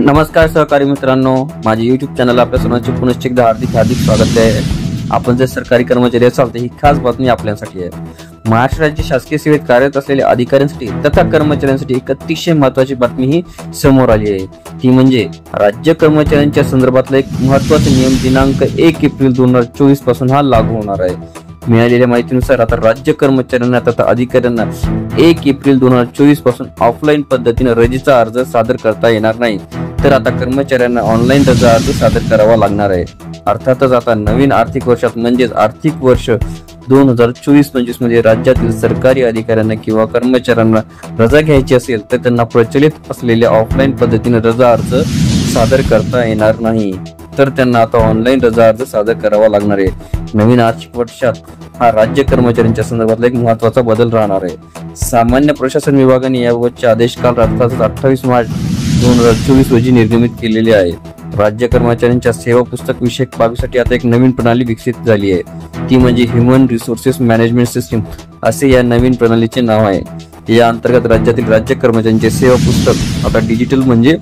नमस्कार सहकारी मित्रांनो, माझे YouTube चॅनल आपल्या सर्वांचे पुनश्च एकदा हार्दिक स्वागत आहे। आपण जे सरकारी कर्मचारी असाल तर ही खास बातमी आपल्यासाठी आहे। महाराष्ट्र राज्य शासकीय सेवेत कार्यरत असलेल्या अधिकाऱ्यांसाठी तथा कर्मचाऱ्यांसाठी एक अतिशय महत्त्वाची बातमी ही समोर आली आहे। ती म्हणजे राज्य कर्मचाऱ्यांच्या संदर्भातला एक महत्त्वाचा नियम दिनांक 1 एप्रिल 2024 पासून हा लागू होणार आहे। मिळालेल्या माहितीनुसार आता राज्य कर्मचाऱ्यांना तथा अधिकाऱ्यांना 1 एप्रिल 2024 पासून ऑफलाईन पद्धतीने रजेचा अर्ज सादर करता येणार नाही, तर आता कर्मचाऱ्यांना ऑनलाईन रजा अर्ज सादर करावा लागणार आहे। अर्थातच आता नवीन आर्थिक वर्षात म्हणजेच आर्थिक वर्ष 2024-25 मध्ये राज्यातील सरकारी अधिकाऱ्यांना किंवा कर्मचाऱ्यांना रजा घ्यायची असेल तर त्यांना प्रचलित असलेल्या ऑफलाईन पद्धतीने रजा अर्ज सादर करता येणार नाही, तर त्यांना आता ऑनलाईन रजा अर्ज सादर करावा लागणार आहे। नवीन आर्थिक वर्षात हा राज्य कर्मचाऱ्यांच्या संदर्भातला एक महत्त्वाचा बदल राहणार आहे। सामान्य प्रशासन विभागाने याबाबतचे आदेश काल अर्थातच 28 मार्च 2024 रोजी निर्गमित केलेले आहे। राज्य कर्मचाऱ्यांच्या सेवा पुस्तक विषयक बाबीसाठी आता एक नवीन प्रणाली विकसित झाली आहे, ती म्हणजे ह्युमन रिसोर्सेस मॅनेजमेंट सिस्टीम असे या नवीन प्रणालीचे नाव आहे। या अंतर्गत राज्यातील राज्य कर्मचाऱ्यांचे सेवा पुस्तक आता डिजिटल म्हणजे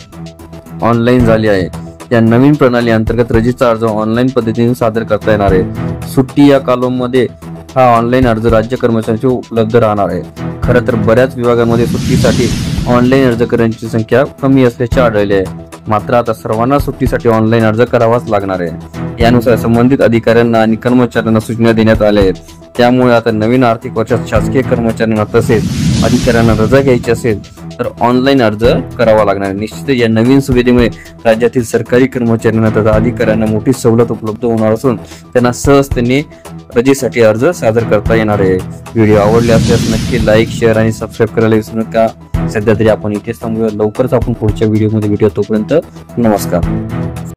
ऑनलाईन झाले आहे। या नवीन प्रणाली अंतर्गत रजेचा अर्ज ऑनलाईन पद्धतीने सादर करता येणार आहे। सुट्टी या कॉलममध्ये हा ऑनलाईन अर्ज राज्य कर्मचाऱ्यांचे उपलब्ध राहणार आहे। खरं तर बऱ्याच विभागांमध्ये सुट्टीसाठी ऑनलाईन अर्ज करण्याची संख्या कमी असल्याचे आढळले आहे, मात्र आता सर्वांना सुट्टीसाठी ऑनलाईन अर्ज करावाच लागणार आहे। यानुसार संबंधित अधिकाऱ्यांना आणि कर्मचाऱ्यांना सूचना देण्यात आल्या आहेत। त्यामुळे आता नवीन आर्थिक वर्षात शासकीय कर्मचाऱ्यांना तसेच अधिकाऱ्यांना रजा घ्यायची असेल तर ऑनलाईन अर्ज करावा लागणार आहे। निश्चितच या नवीन सुविधेमुळे राज्यातील सरकारी कर्मचाऱ्यांना तथा अधिकाऱ्यांना मोठी सवलत उपलब्ध होणार असून त्यांना सहजतेने रजेसाठी अर्ज सादर करता येणार आहे। व्हिडिओ आवडले असल्यास नक्की लाईक, शेअर आणि सबस्क्राईब करायला विसरू नका। सध्या तरी आपण इथेच थांबूया, लवकरच आपण पुढच्या व्हिडिओमध्ये भेटूया। तोपर्यंत नमस्कार।